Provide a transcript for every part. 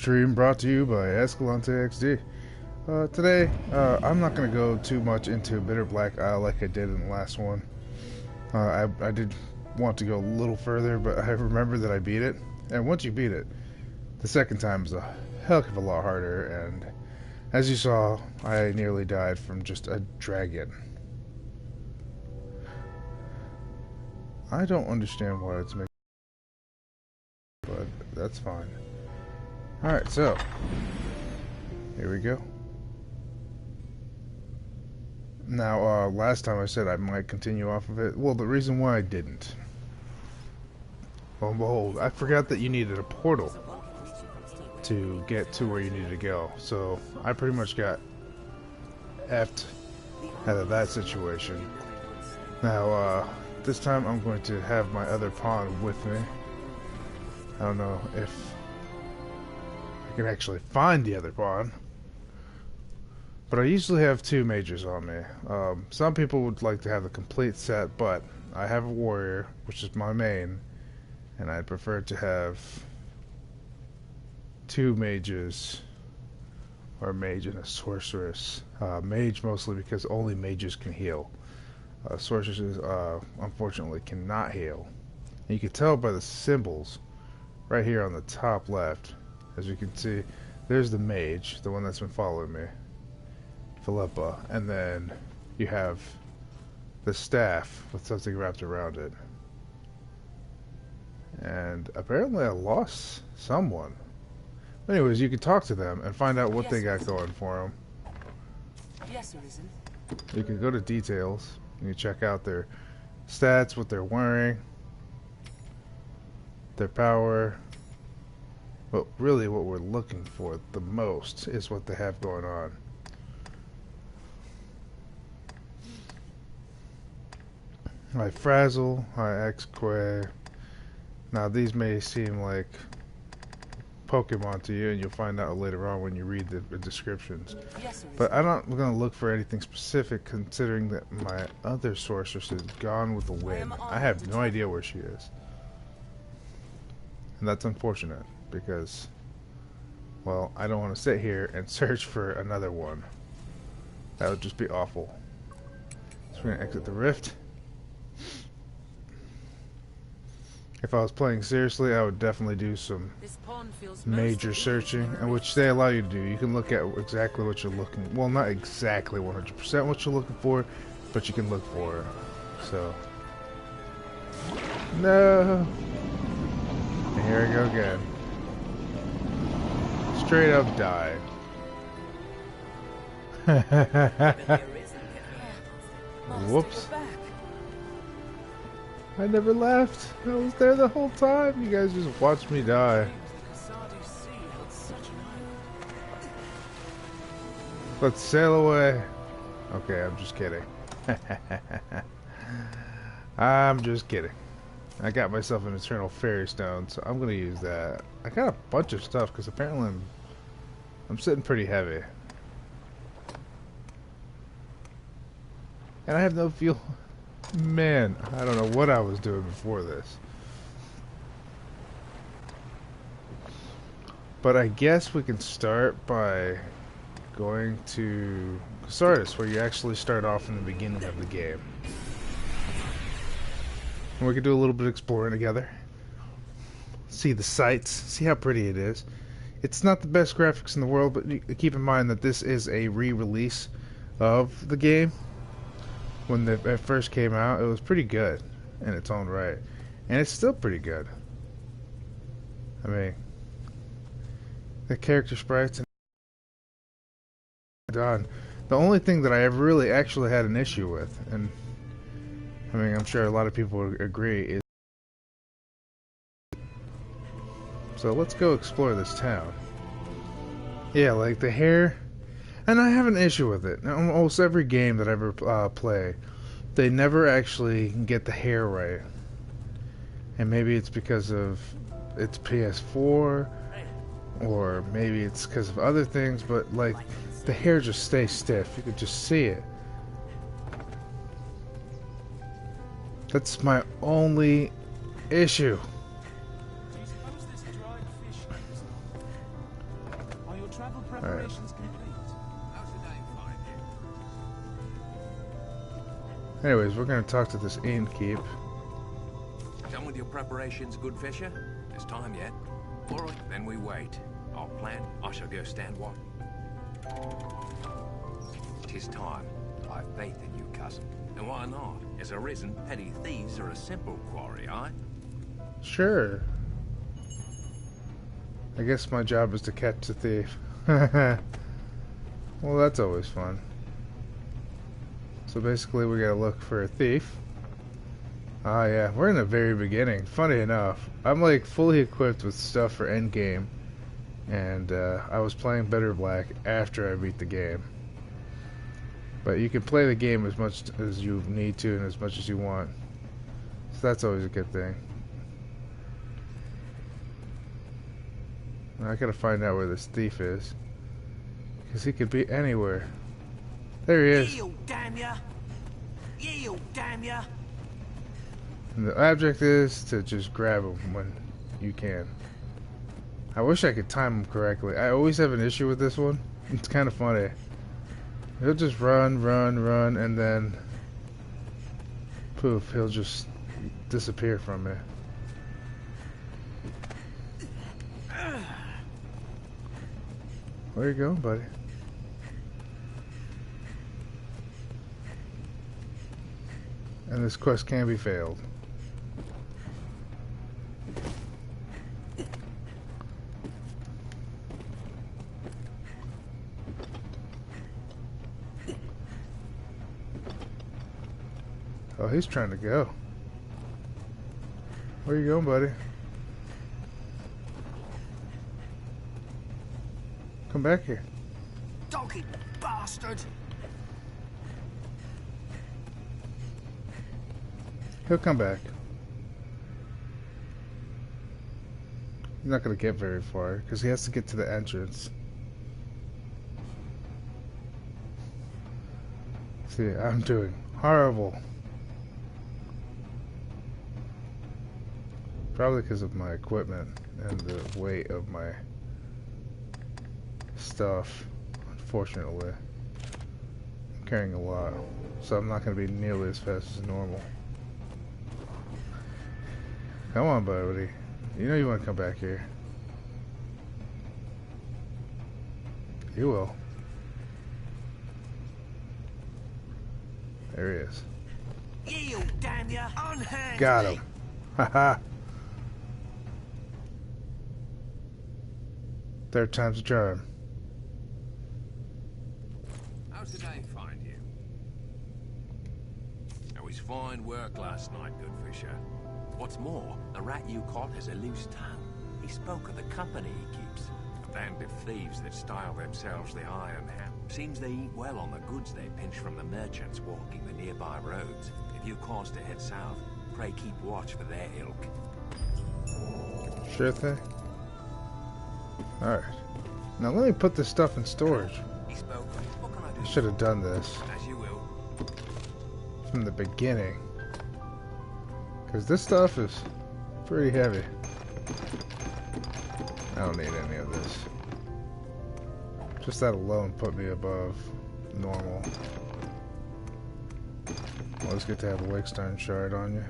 Stream brought to you by EscalanteXD. Today, I'm not going to go too much into Bitter Black Isle like I did in the last one. I did want to go a little further, but I remember that I beat it. And once you beat it, the second time is a heck of a lot harder. And as you saw, I nearly died from just a dragon. I don't understand why it's making, but that's fine. Alright, so here we go. Now, last time I said I might continue off of it. Well, the reason why I didn't. Lo and behold, I forgot that you needed a portal to get to where you needed to go. So, I pretty much got effed out of that situation. Now, this time I'm going to have my other pawn with me. I don't know if I can actually find the other pawn. But I usually have two mages on me. Some people would like to have the complete set, but I have a warrior, which is my main, and I'd prefer to have two mages, or a mage and a sorceress. Mage mostly because only mages can heal. Sorceresses, unfortunately, cannot heal. And you can tell by the symbols right here on the top left. As you can see, there's the mage, the one that's been following me, Philippa, and then you have the staff with something wrapped around it. And apparently I lost someone. Anyways, you can talk to them and find out what they got going for them. Yes, Arisen. You can go to details. You can check out their stats, what they're wearing, their power. But really what we're looking for the most is what they have going on. High Frazzle, High X-Quay. Now these may seem like Pokemon to you, and you'll find out later on when you read the descriptions. Yes, but I'm not going to look for anything specific, considering that my other sorceress is gone with the wind. I have no idea where she is. And that's unfortunate, because, well, I don't want to sit here and search for another one. That would just be awful. So we're going to exit the rift. If I was playing seriously, I would definitely do some major searching, and which they allow you to do. You can look at exactly what you're looking, well, not exactly 100% what you're looking for, but you can look for it. So, no. And here we go again. Straight up die. Whoops. I never left. I was there the whole time. You guys just watched me die. Let's sail away. Okay, I'm just kidding. I'm just kidding. I got myself an Eternal Fairy Stone, so I'm gonna use that. I got a bunch of stuff because apparently I'm sitting pretty heavy, and I have no fuel. Man, I don't know what I was doing before this. But I guess we can start by going to Sardis, where you actually start off in the beginning of the game. And we can do a little bit of exploring together. See the sights, see how pretty it is. It's not the best graphics in the world, but keep in mind that this is a re-release of the game. When it first came out, it was pretty good in its own right, and it's still pretty good. I mean, the character sprites and done. The only thing that I ever really actually had an issue with, and I mean, I'm sure a lot of people would agree, is so let's go explore this town. Yeah, like the hair. And I have an issue with it. Almost every game that I ever play, they never actually get the hair right. And maybe it's because of it's PS4, or maybe it's because of other things, but like the hair just stays stiff. You could just see it. That's my only issue. travel preparations complete. Anyways, we're gonna talk to this innkeep. Done with your preparations, good fisher? There's time yet. All right, then we wait. I'll plan. I shall go stand watch. 'Tis time. I've faith in you, cousin. And why not? As Arisen, petty thieves are a simple quarry, aye? Sure. I guess my job is to catch the thief. Well, that's always fun. So basically we gotta look for a thief. Ah yeah, we're in the very beginning. Funny enough, I'm like fully equipped with stuff for endgame. And I was playing Better Black after I beat the game. But you can play the game as much as you need to and as much as you want. So that's always a good thing. Now I gotta find out where this thief is. Because he could be anywhere. There he is. Yield, damn ya! Yield, damn ya! And the object is to just grab him when you can. I wish I could time him correctly. I always have an issue with this one. It's kind of funny. He'll just run, and then poof, he'll just disappear from me. Where you going, buddy? And this quest can be failed. Oh, he's trying to go. Where you going, buddy? Come back here. Doggy bastard! He'll come back. He's not going to get very far because he has to get to the entrance. See, I'm doing horrible. Probably because of my equipment and the weight of my stuff. Unfortunately, I'm carrying a lot, so I'm not going to be nearly as fast as normal. Come on, buddy. You know you want to come back here. You will. There he is. Yield, damn ya! Unhand Got me. him. Haha. Third time's a charm. How did I find you? It was fine work last night, good fisher. What's more, the rat you caught has a loose tongue. He spoke of the company he keeps. A band of thieves that style themselves the Iron Hand. Seems they eat well on the goods they pinch from the merchants walking the nearby roads. If you cause to head south, pray keep watch for their ilk. Sure thing. Alright. Now let me put this stuff in storage. He spoke. What can I do? I should have done this As you will. from the beginning. Because this stuff is pretty heavy. I don't need any of this. Just that alone put me above normal. Always good to have a Wakestone shard on you.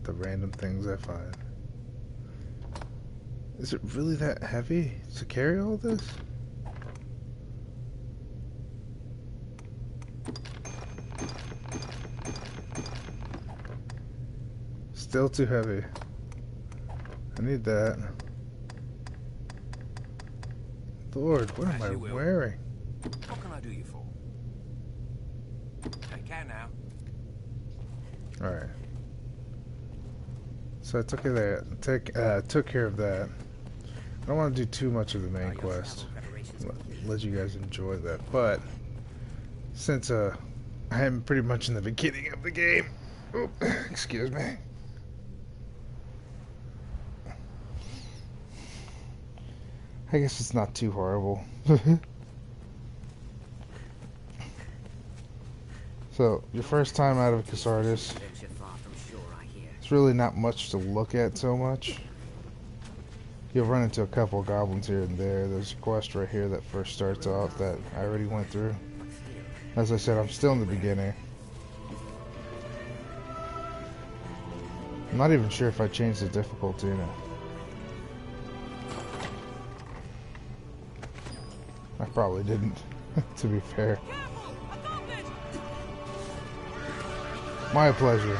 The random things I find. Is it really that heavy to carry all this? Still too heavy. I need that. Lord, what am I wearing? What can I do you for? Take care now. Alright. So I took care of that. Took care of that. I don't want to do too much of the main quest. Let you guys enjoy that. But since I am pretty much in the beginning of the game. Oop, excuse me. I guess it's not too horrible. So, your first time out of Casardis, It's really not much to look at so much. You'll run into a couple of goblins here and there. There's a quest right here that first starts off that I already went through. As I said, I'm still in the beginning. I'm not even sure if I changed the difficulty in it. I probably didn't, to be fair. My pleasure.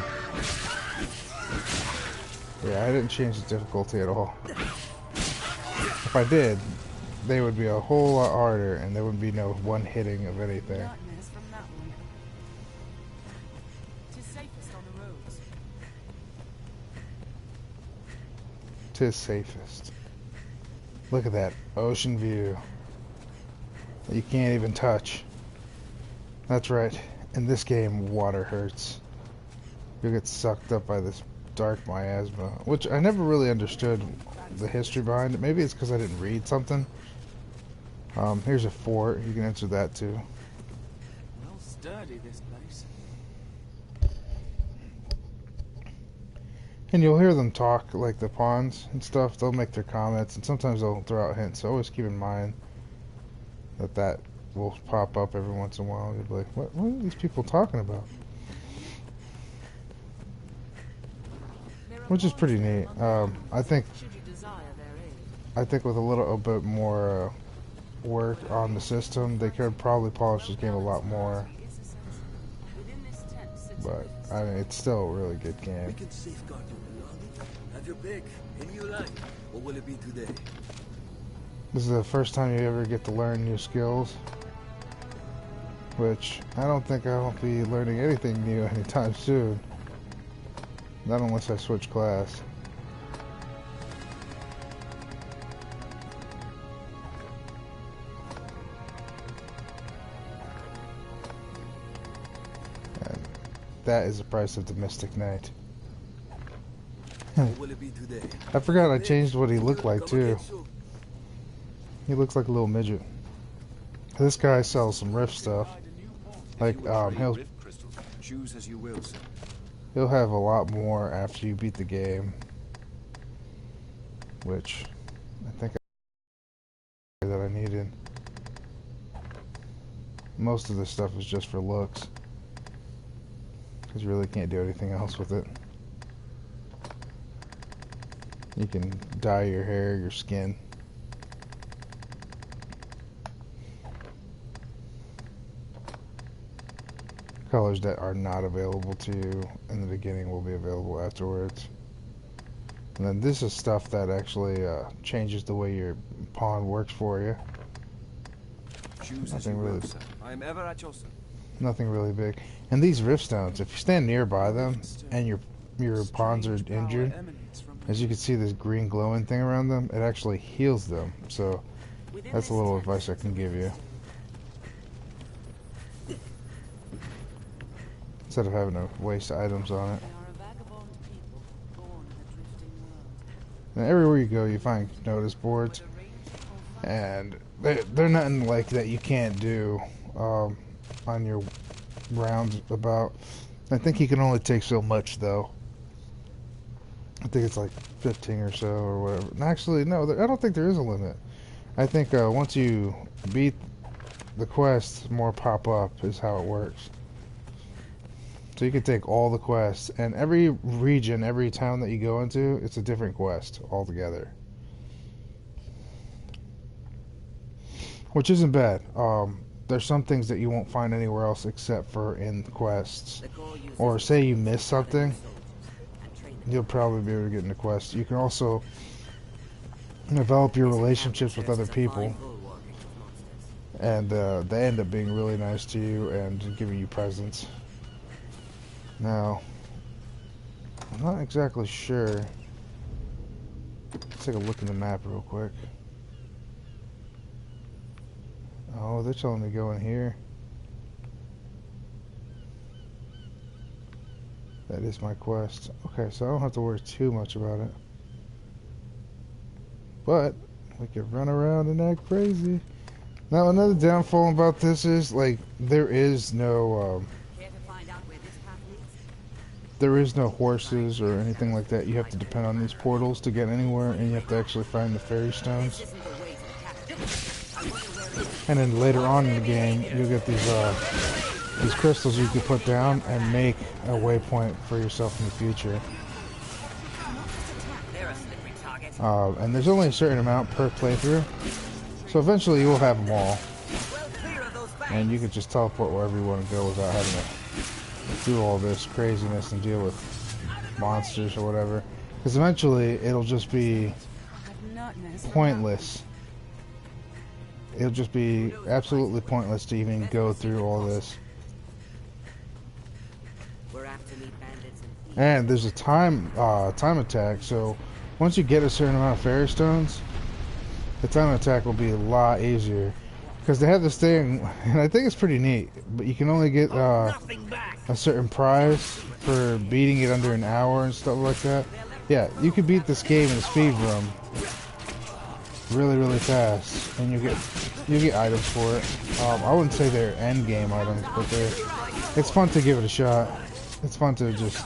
Yeah, I didn't change the difficulty at all. If I did, they would be a whole lot harder, and there would be no one hitting of anything. Tis safest. Look at that ocean view that you can't even touch. That's right. In this game, water hurts. You'll get sucked up by this dark miasma, which I never really understood the history behind it. Maybe it's because I didn't read something. Here's a fort. You can enter that too. Well, sturdy this place. And you'll hear them talk, like the pawns and stuff. They'll make their comments, and sometimes they'll throw out hints. So always keep in mind that will pop up every once in a while. You'll be like, what are these people talking about? Which is pretty neat. I think with a little bit more work on the system, they could probably polish this game a lot more. But I mean, it's still a really good game. We can safeguard your belongings. Have your pick. Any you like. What will it be today? This is the first time you ever get to learn new skills, which I don't think I won't be learning anything new anytime soon. Not unless I switch class. And that is the price of the Mystic Knight. What will it be today? I forgot I changed what he looked like too. He looks like a little midget. This guy sells some rift stuff. Like he'll Choose as you will, sir. he'll have a lot more after you beat the game, which I think that I needed. Most of this stuff is just for looks, because you really can't do anything else with it. You can dye your hair, your skin. Colors that are not available to you in the beginning will be available afterwards. And then this is stuff that actually changes the way your pawn works for you. Choose as Nothing you will, really, sir. I am ever at your service. nothing really big. And these rift stones, if you stand nearby them and your pawns are injured, as you can see this green glowing thing around them, it actually heals them. So that's a little advice I can give you. Instead of having to waste items on it. And everywhere you go, you find notice boards, and they're nothing like that you can't do on your rounds about. I think you can only take so much though. I think it's like 15 or so or whatever. And actually, no, I don't think there is a limit. I think once you beat the quest, more pop up is how it works. So you can take all the quests, and every region, every town that you go into, it's a different quest altogether. Which isn't bad. There's some things that you won't find anywhere else except for in quests. Or say you miss something, you'll probably be able to get into quests. You can also develop your relationships with other people, and they end up being really nice to you and giving you presents. Now, I'm not exactly sure. Let's take a look at the map real quick. Oh, they're telling me to go in here. That is my quest. Okay, so I don't have to worry too much about it. But we can run around and act crazy. Now, another downfall about this is, like, there is no there is no horses or anything like that. You have to depend on these portals to get anywhere, and you have to actually find the fairy stones. And then later on in the game, you'll get these crystals you can put down and make a waypoint for yourself in the future. And there's only a certain amount per playthrough, so eventually you will have them all. And you can just teleport wherever you want to go without having to do all this craziness and deal with monsters or whatever. Because eventually it'll just be pointless. It'll just be absolutely pointless to even go through all this. And there's a time attack, so once you get a certain amount of fairy stones, the time attack will be a lot easier. Because they have this thing, and I think it's pretty neat, but you can only get a certain prize for beating it under an hour and stuff like that. Yeah, you could beat this game in a speed room really, really fast, and you get items for it. I wouldn't say they're end game items, but it's fun to give it a shot. It's fun to just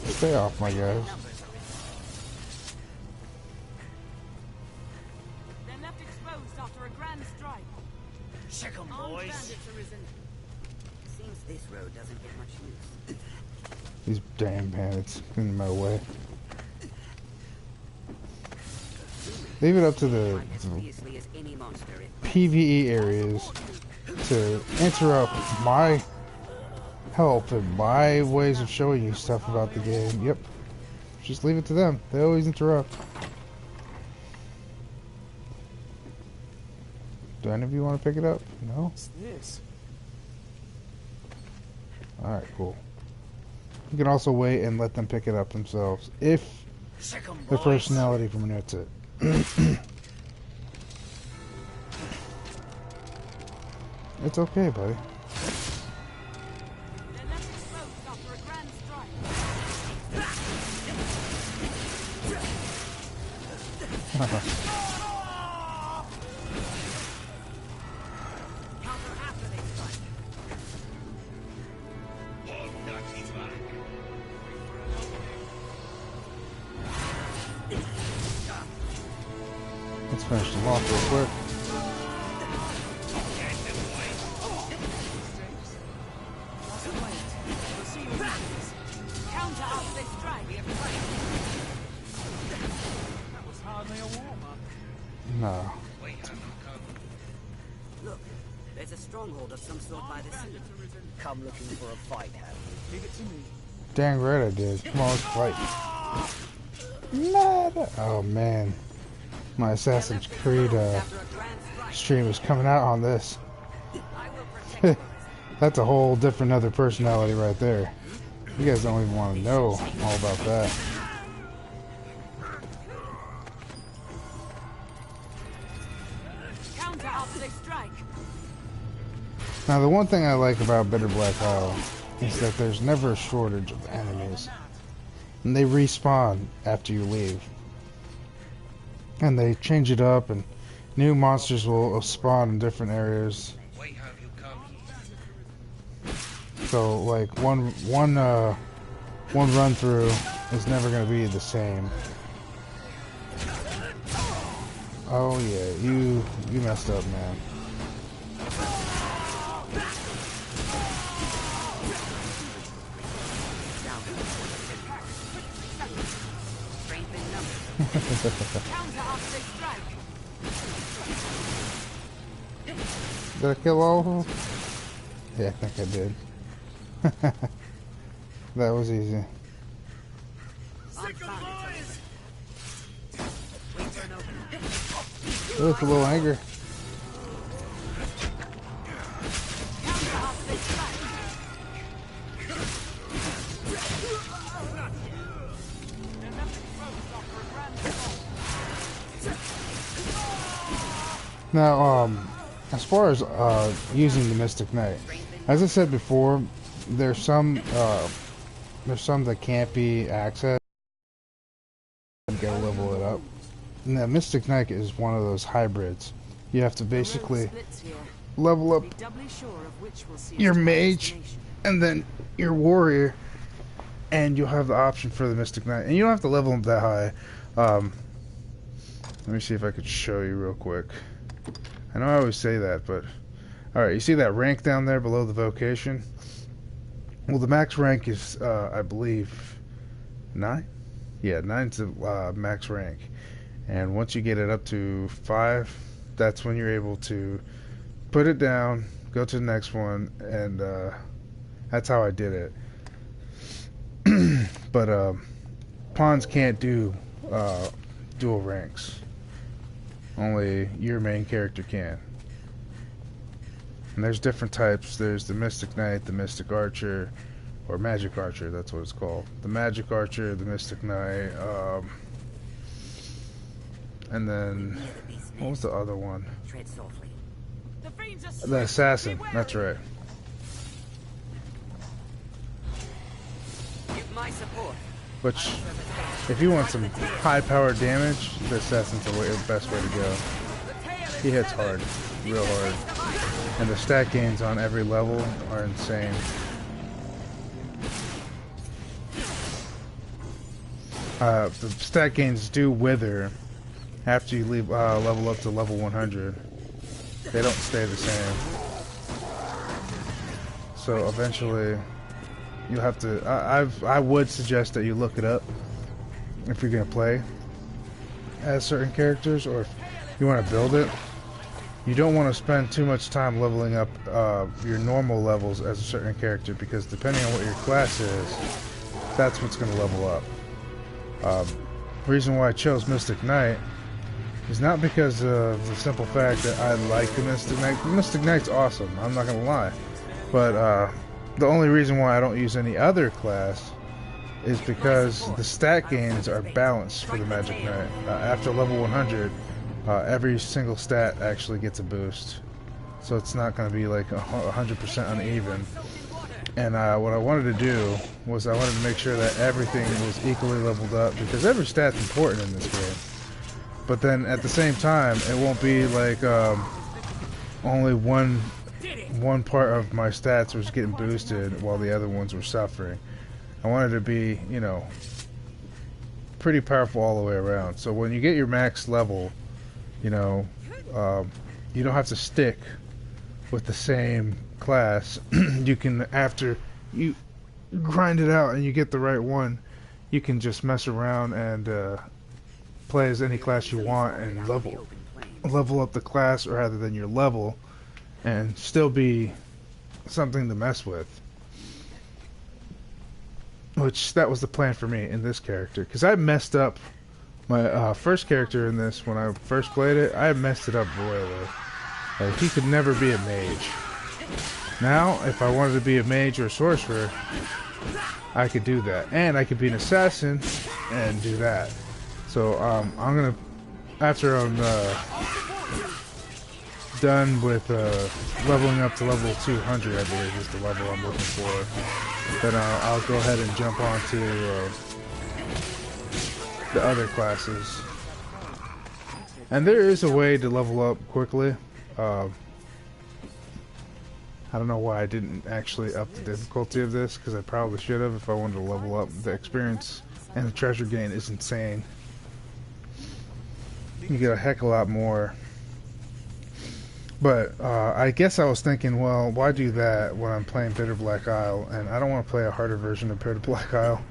stay off, my guys. These damn bandits in my way. Leave it up to the PvE areas to interrupt my help and my ways of showing you stuff about the game. Yep. Just leave it to them. They always interrupt. Do any of you want to pick it up? No? What's this? Alright, cool. You can also wait and let them pick it up themselves if their personality permits it. It's okay, buddy. Let's finish them off real quick. No. Look, there's a stronghold of some sort by the sea. Come looking for a fight, have you? Give it to me. Dang right I did. Come on, let's fight. Oh man. My Assassin's Creed stream is coming out on this. That's a whole different other personality right there. You guys don't even want to know all about that. Now the one thing I like about Bitter Black Isle is that there's never a shortage of enemies. And they respawn after you leave. And they change it up, and new monsters will spawn in different areas. So, like one run through is never going to be the same. Oh yeah, you messed up, man. Did I kill all of them? Yeah, I think I did. That was easy. It looks a little angry. Now, as far as using the Mystic Knight, as I said before, there's some that can't be accessed. Gotta level it up. And the Mystic Knight is one of those hybrids. You have to basically level up your mage and then your warrior and you'll have the option for the Mystic Knight, and you don't have to level them that high. Let me see if I could show you real quick. I know I always say that, but alright, you see that rank down there below the vocation? Well, the max rank is, I believe, 9? Yeah, 9's the max rank. And once you get it up to 5, that's when you're able to put it down, go to the next one, and that's how I did it. But pawns can't do dual ranks. Only your main character can. And there's different types. There's the Mystic Knight, the Mystic Archer, or Magic Archer, that's what it's called. The Magic Archer, the Mystic Knight, and then, what was the other one? Tread softly. The Assassin, that's right. Give my support. Which, if you want some high-powered damage, the Assassin's the best way to go. He hits hard, real hard. And the stat gains on every level are insane. The stat gains do wither after you leave level up to level 100. They don't stay the same. So eventually, you'll have to. I would suggest that you look it up if you're gonna play as certain characters, or if you want to build it. You don't want to spend too much time leveling up your normal levels as a certain character, because depending on what your class is, that's what's going to level up. Reason why I chose Mystic Knight is not because of the simple fact that I like the Mystic Knight. The Mystic Knight's awesome, I'm not going to lie. But the only reason why I don't use any other class is because the stat gains are balanced for the Magic Knight. After level 100, every single stat actually gets a boost, so it's not going to be like 100% uneven. And what I wanted to do was I wanted to make sure that everything was equally leveled up, because every stat's important in this game. But then at the same time, it won't be like only one part of my stats was getting boosted while the other ones were suffering. I wanted to be, you know, pretty powerful all the way around. So when you get your max level, you know, you don't have to stick with the same class. You can, after you grind it out and you get the right one, you can just mess around and play as any class you want and level up the class rather than your level, and still be something to mess with. Which, that was the plan for me in this character, because I messed up my first character in this. When I first played it, I messed it up royally. Like, he could never be a mage. Now, if I wanted to be a mage or a sorcerer, I could do that. And I could be an assassin and do that. So, I'm gonna, after I'm done with leveling up to level 200, I believe is the level I'm looking for, then I'll go ahead and jump onto the other classes. And there is a way to level up quickly. I don't know why I didn't actually up the difficulty of this, because I probably should have if I wanted to level up. The experience and the treasure gain is insane. You get a heck of a lot more. But I guess I was thinking, well, why do that when I'm playing Bitter Black Isle, and I don't want to play a harder version of Bitter Black Isle.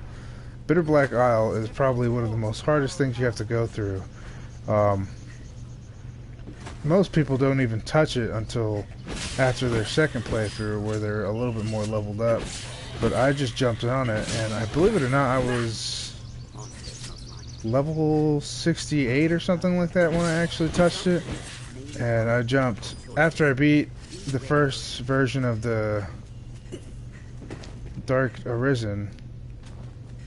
Bitter Black Isle is probably one of the most hardest things you have to go through. Most people don't even touch it until after their second playthrough, where they're a little bit more leveled up. But I just jumped on it, and I believe it or not, I was level 68 or something like that when I actually touched it. And I jumped after I beat the first version of the Dark Arisen,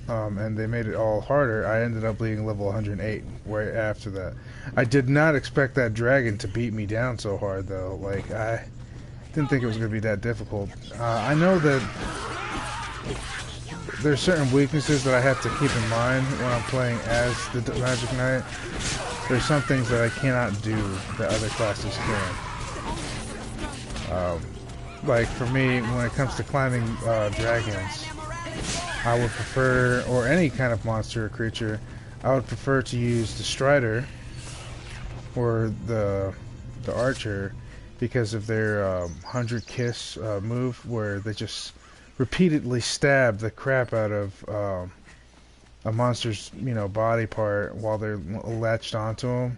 and they made it all harder. I ended up being level 108 right after that. I did not expect that dragon to beat me down so hard, though. Like, I didn't think it was going to be that difficult. I know that there's certain weaknesses that I have to keep in mind when I'm playing as the Magic Knight. There's some things that I cannot do that other classes can. Like, for me, when it comes to climbing dragons, I would prefer, or any kind of monster or creature, I would prefer to use the Strider or the Archer because of their 100 Kiss move, where they just repeatedly stab the crap out of a monster's, body part while they're latched onto them,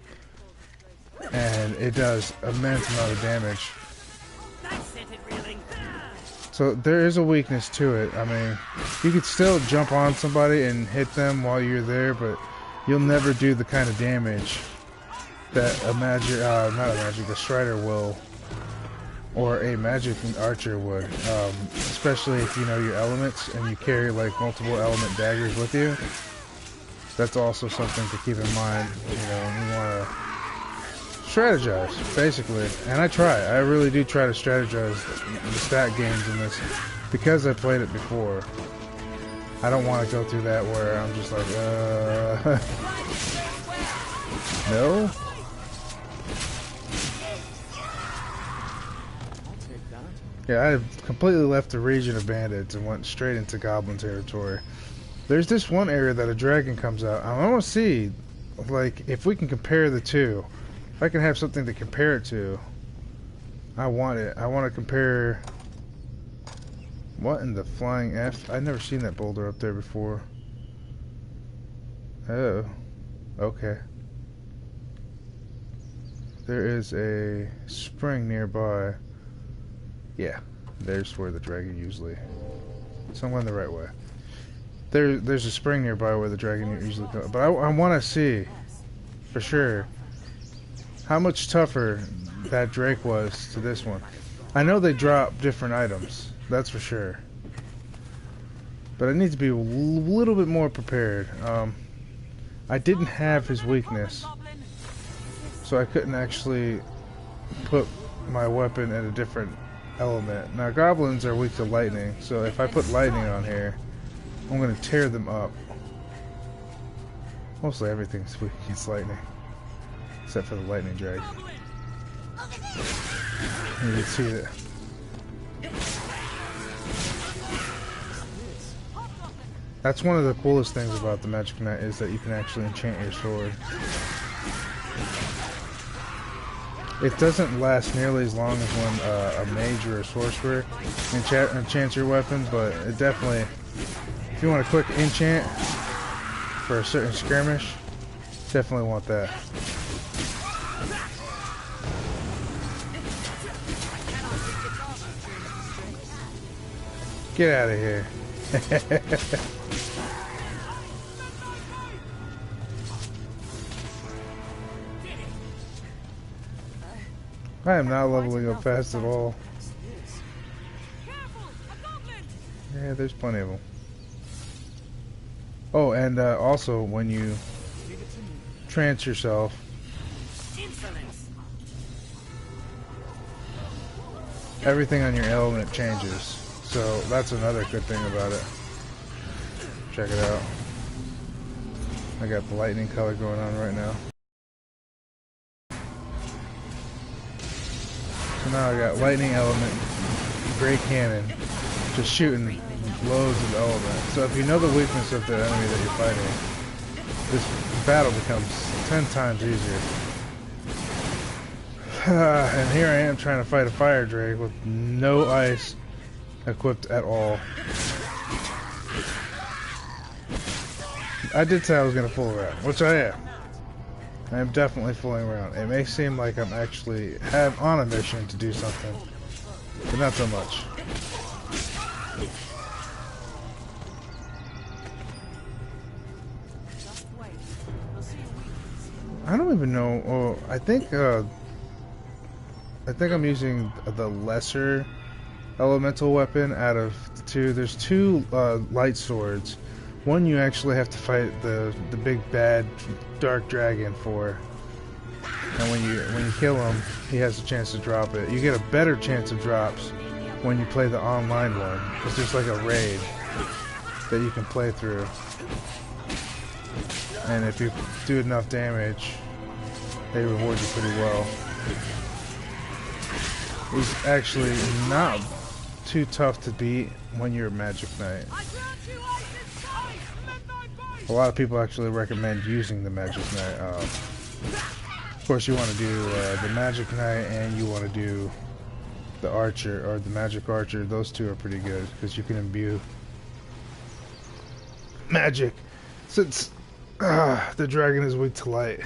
and it does immense amount of damage. So there is a weakness to it. I mean, you could still jump on somebody and hit them while you're there, but you'll never do the kind of damage that the Strider will, or a magic archer would, especially if you know your elements and you carry like multiple element daggers with you. That's also something to keep in mind. You want to strategize, basically. And I really do try to strategize the stat games in this, because I played it before. I don't want to go through that where I'm just like, no? Yeah, I completely left the region of bandits and went straight into goblin territory. There's this one area that a dragon comes out. I want to see, like, if we can compare the two. If I can have something to compare it to, I want it. I want to compare... What in the flying F? I've never seen that boulder up there before. Oh. Okay. There is a spring nearby. Yeah, there's where the dragon usually... So I'm going the right way. There's a spring nearby where the dragon usually comes. But I want to see, for sure, how much tougher that Drake was to this one. I know they drop different items, that's for sure. But I need to be a little bit more prepared. I didn't have his weakness, so I couldn't actually put my weapon in a different element. Now goblins are weak to lightning, so if I put lightning on here, I'm going to tear them up. Mostly everything's weak against lightning, except for the lightning drag. You can see that. That's one of the coolest things about the Magic Knight, is that you can actually enchant your sword. It doesn't last nearly as long as when a mage or a sorcerer enchants your weapon, but it definitely, if you want a quick enchant for a certain skirmish, definitely want that. Get out of here. I am not leveling up fast at all. Yeah, there's plenty of them. Oh, and also when you trance yourself, everything on your element changes. So that's another good thing about it. Check it out. I got the lightning color going on right now. So now I got lightning element, gray cannon, just shooting loads of element. So if you know the weakness of the enemy that you're fighting, this battle becomes 10 times easier. And here I am trying to fight a fire drake with no ice equipped at all. I did say I was going to fool around, which I am. I am definitely fooling around. It may seem like I'm actually on a mission to do something, but not so much. I don't even know. Oh, I think I'm using the lesser elemental weapon out of the two. There's two light swords. One you actually have to fight the big bad dark dragon for, and when you kill him, he has a chance to drop it. You get a better chance of drops when you play the online one, because there's like a raid that you can play through, and if you do enough damage, they reward you pretty well. He's actually not too tough to beat when you're a Magic Knight. A lot of people actually recommend using the Magic Knight. Of course, you want to do the Magic Knight, and you want to do the Archer, or the Magic Archer. Those two are pretty good, because you can imbue magic, since the dragon is weak to light.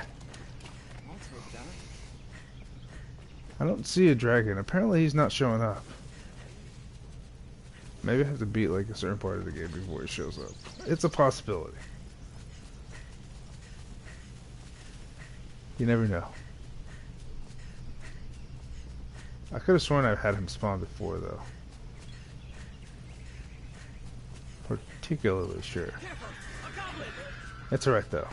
I don't see a dragon. Apparently he's not showing up. Maybe I have to beat like a certain part of the game before he shows up. It's a possibility. You never know. I could have sworn I've had him spawn before, though. Particularly sure. It's alright, though.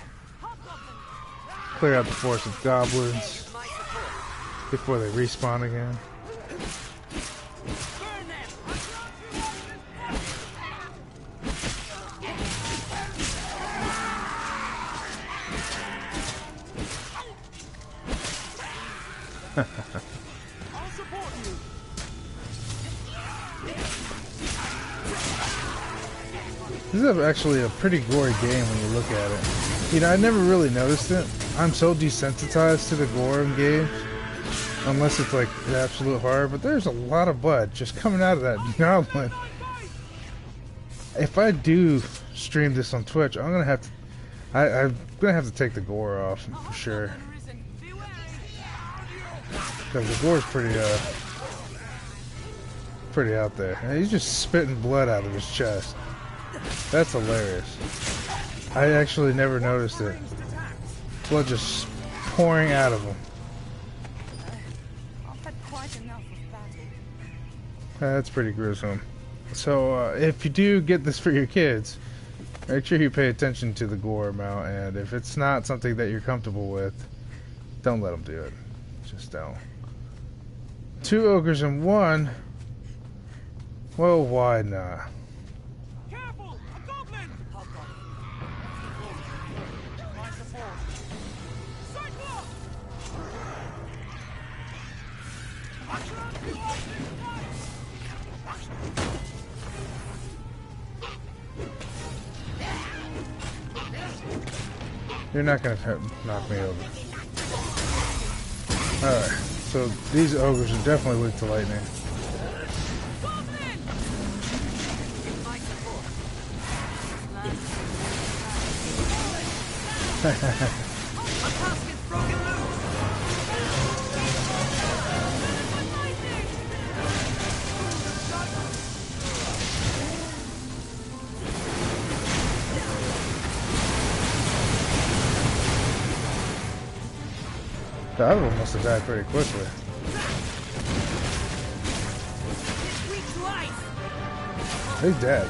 Clear out the force of goblins before they respawn again. This is actually a pretty gory game when you look at it. You know, I never really noticed it. I'm so desensitized to the gore in games, unless it's like the absolute horror, but there's a lot of blood just coming out of that goblin. If I do stream this on Twitch, I'm gonna have to I'm gonna have to take the gore off for sure. Because the gore is pretty out there. And he's just spitting blood out of his chest. That's hilarious. I actually never noticed it. Blood just pouring out of him. I've had quite enough of battle. That's pretty gruesome. So if you do get this for your kids, make sure you pay attention to the gore amount, and if it's not something that you're comfortable with, don't let them do it. Just don't. 2 ogres in 1? Well, why not? Careful! A goblin! My support. Cyclops! You're not gonna knock me over. Alright, so these ogres are definitely weak to lightning. The other one must have died pretty quickly. He's dead.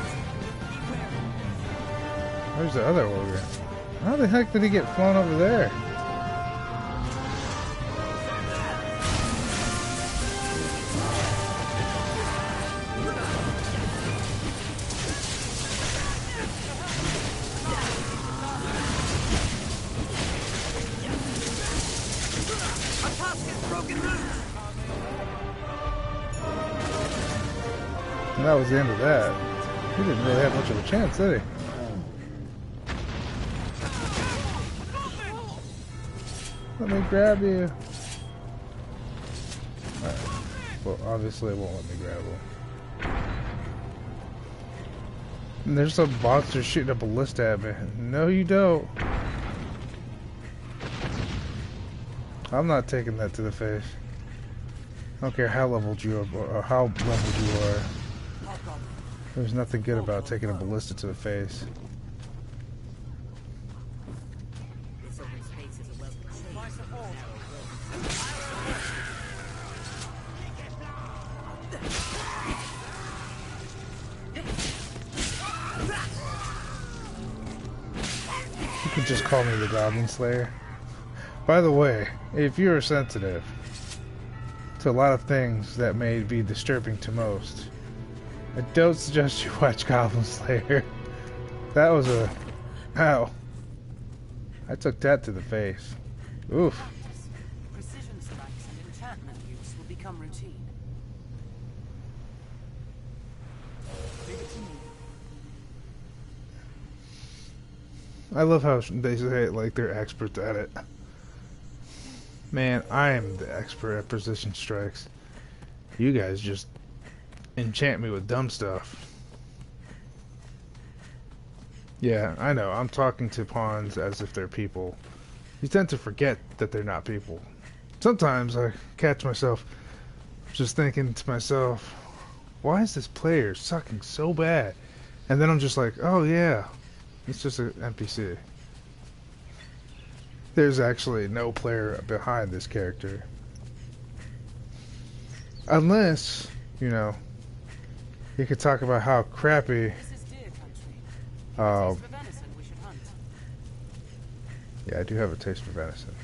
Where's the other ogre? How the heck did he get flown over there? And that was the end of that. He didn't really have much of a chance, did he? Let me grab you. Alright. Well, obviously it won't let me grab him. And there's some monster shooting a ballista at me. No, you don't. I'm not taking that to the face. I don't care how leveled you are, or how leveled you are. There's nothing good about taking a ballista to the face. This open space is a welcome change. My support. You can just call me the Goblin Slayer. By the way, if you're sensitive to a lot of things that may be disturbing to most, I don't suggest you watch Goblin Slayer. That was a... Ow. I took that to the face. Oof. Precision strikes and enchantment use will become routine. Leave it to me. I love how they say it like they're experts at it. Man, I am the expert at precision strikes. You guys just enchant me with dumb stuff. Yeah, I know. I'm talking to pawns as if they're people. You tend to forget that they're not people. Sometimes I catch myself just thinking to myself, why is this player sucking so bad? And then I'm just like, oh yeah, it's just an NPC. There's actually no player behind this character. Unless, you know, you could talk about how crappy yeah, I do have a taste for venison.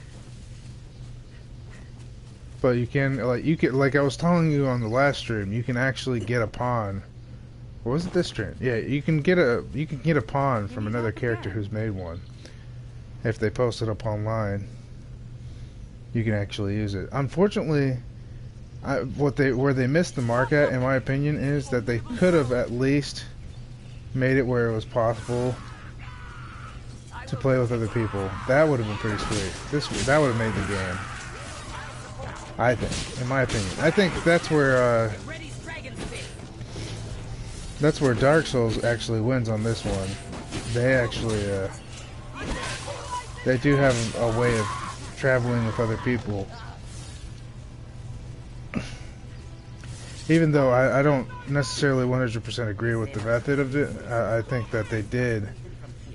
But you can, like I was telling you on the last stream, you can actually get a pawn. Or was it this stream? Yeah, you can get a pawn from another character who's made one. If they post it up online, you can actually use it. Unfortunately, where they missed the mark at, in my opinion, is that they could have at least made it where it was possible to play with other people. That would have been pretty sweet. That would have made the game. I think, in my opinion. I think that's where Dark Souls actually wins on this one. They actually they do have a way of traveling with other people. Even though I don't necessarily 100% agree with the method of it, I think that they did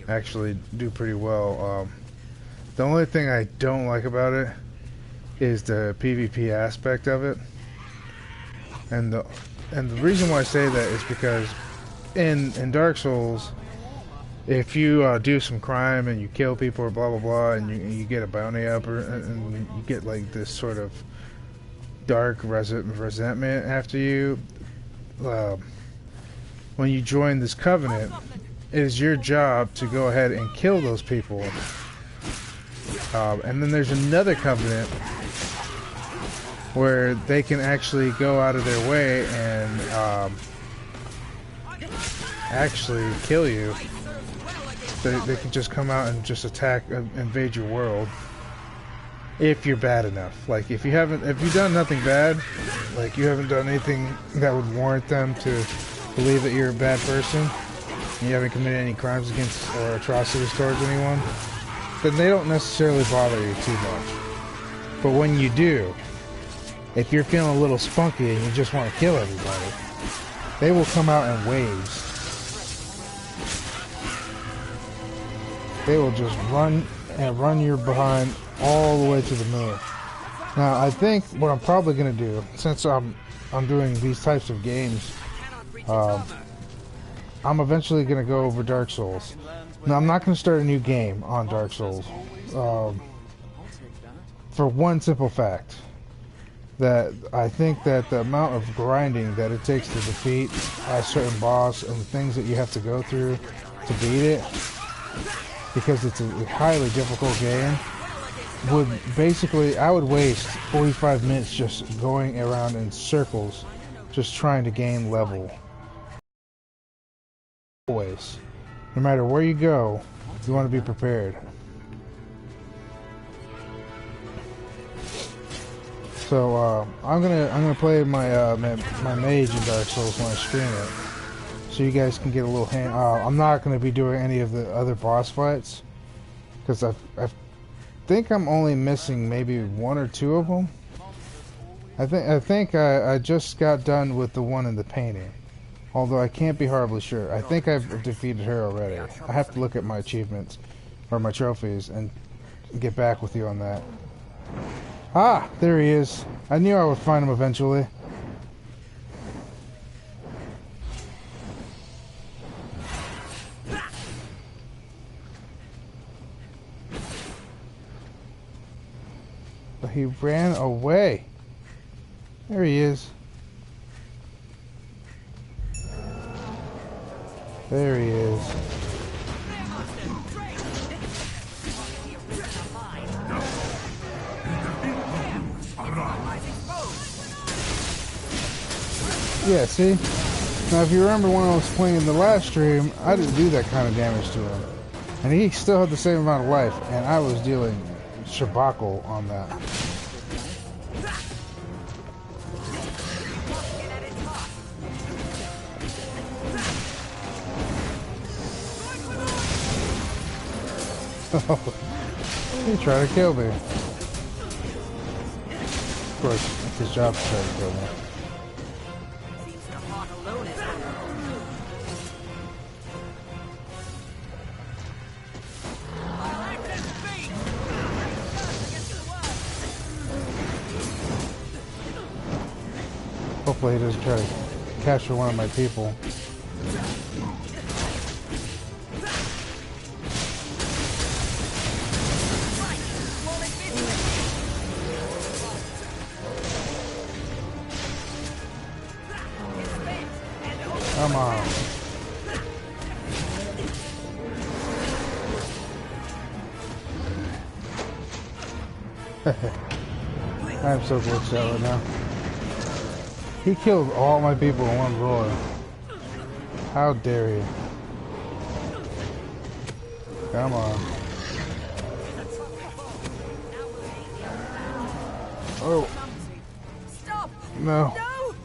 actually do pretty well. The only thing I don't like about it is the PvP aspect of it, and the reason why I say that is because in Dark Souls, if you do some crime and you kill people or blah blah blah, and you get a bounty up, and you get like this sort of dark resentment after you, when you join this covenant, it is your job to go ahead and kill those people. And then there's another covenant where they can actually go out of their way and actually kill you. They can just come out and just attack, invade your world. If you're bad enough. Like, if you've done nothing bad, like you haven't done anything that would warrant them to believe that you're a bad person, and you haven't committed any crimes against or atrocities towards anyone, then they don't necessarily bother you too much. But when you do, if you're feeling a little spunky and you just want to kill everybody, they will come out in waves. They will just run your behind all the way to the moon. Now, I think what I'm probably going to do, since I'm doing these types of games, I'm eventually going to go over Dark Souls. Now, I'm not going to start a new game on Dark Souls, for one simple fact, that I think that the amount of grinding that it takes to defeat a certain boss and the things that you have to go through to beat it, because it's a highly difficult game, would basically, I would waste 45 minutes just going around in circles, just trying to gain level. Always. No matter where you go, you want to be prepared. So I'm gonna play my my mage in Dark Souls when I stream it, so you guys can get a little hand. I'm not gonna be doing any of the other boss fights because I think I'm only missing maybe one or two of them. I think I just got done with the one in the painting, although I can't be horribly sure. I think I've defeated her already. I have to look at my achievements or my trophies and get back with you on that. Ah, there he is. I knew I would find him eventually. But he ran away. There he is. There he is. Yeah, see? Now if you remember when I was playing in the last stream, I didn't do that kind of damage to him. And he still had the same amount of life, and I was dealing shabackle on that. He tried to kill me. Of course, it's his job to try to kill me. Seems the heart alone is Hopefully he doesn't try to capture one of my people. Come on. I'm so glitched out right now. He killed all my people in one roar. How dare you? Come on. Oh. Stop! No. No!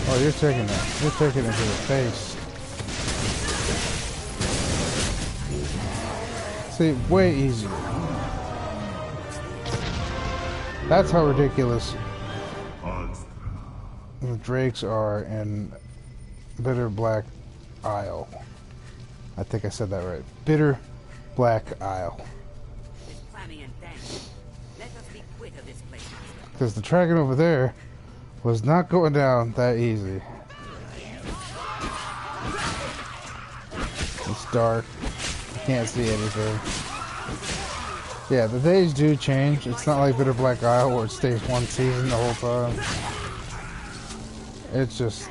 Oh, you're taking that. You're taking it to the face. See, way easier. That's how ridiculous the drakes are in Bitter Black Isle. I think I said that right. Bitter Black Isle. Because the dragon over there was not going down that easy. It's dark. You can't see anything. Yeah, the days do change. It's not like Bitter Black Isle where it stays one season the whole time. It's just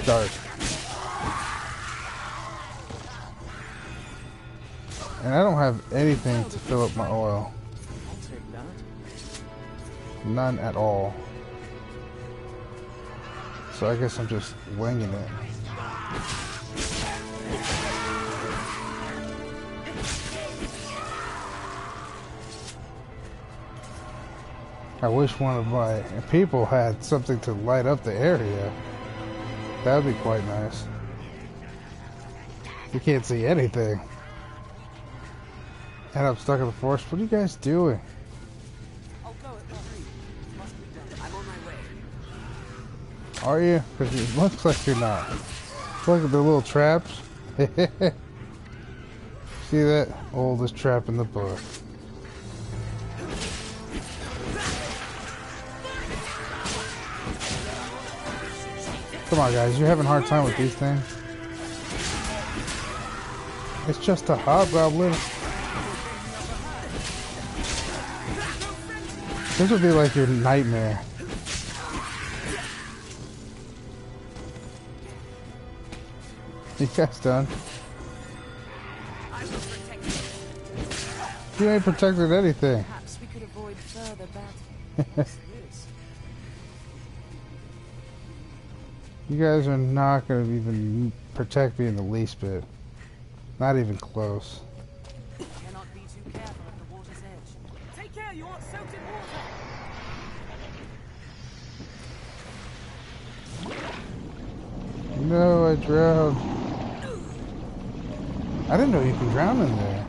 dark. And I don't have anything to fill up my oil. None at all. So I guess I'm just winging it. I wish one of my people had something to light up the area. That would be quite nice. You can't see anything. And I'm stuck in the forest. What are you guys doing? Are you? Because it looks like you're not. Look at the little traps. See that? Oldest trap in the book. Come on, guys. You're having a hard time with these things. It's just a hobgoblin. This would be like your nightmare. You guys done? You ain't protected anything. Perhaps we could avoid further battle. You guys are not going to even protect me in the least bit. Not even close. Cannot be too careful at the water's edge. Take care, you aren't soaked in water! No, I drowned. I didn't know you could drown in there.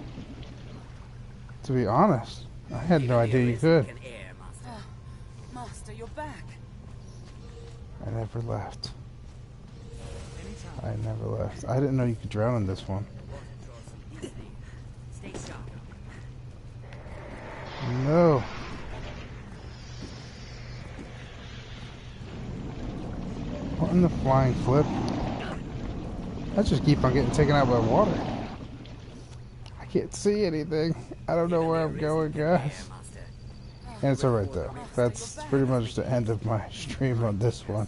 To be honest, I had no idea you could. Master, you're back. I never left. I never left. I didn't know you could drown in this one. No. What in the flying flip? I just keep on getting taken out by water. I can't see anything. I don't know where I'm going, guys. And it's alright though. That's pretty much the end of my stream on this one.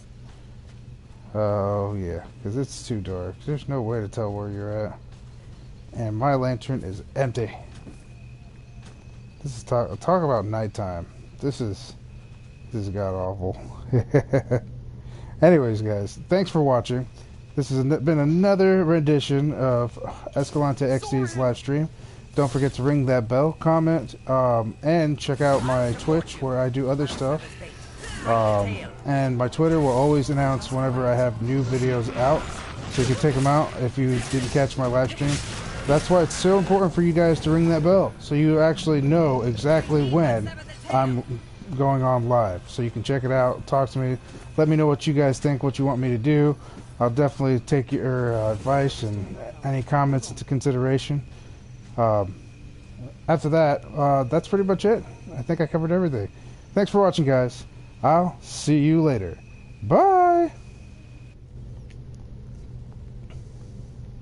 Oh yeah, because it's too dark. There's no way to tell where you're at. And my lantern is empty. This is talk about nighttime. This is god awful. Anyways, guys, thanks for watching. This has been another rendition of EscalanteXD's live stream. Don't forget to ring that bell, comment, and check out my Twitch where I do other stuff. And my Twitter will always announce whenever I have new videos out, so you can take them out if you didn't catch my live stream. That's why it's so important for you guys to ring that bell, so you actually know exactly when I'm going on live, so you can check it out, talk to me, let me know what you guys think, what you want me to do. I'll definitely take your advice and any comments into consideration. After that, that's pretty much it. I think I covered everything. Thanks for watching, guys. I'll see you later. Bye!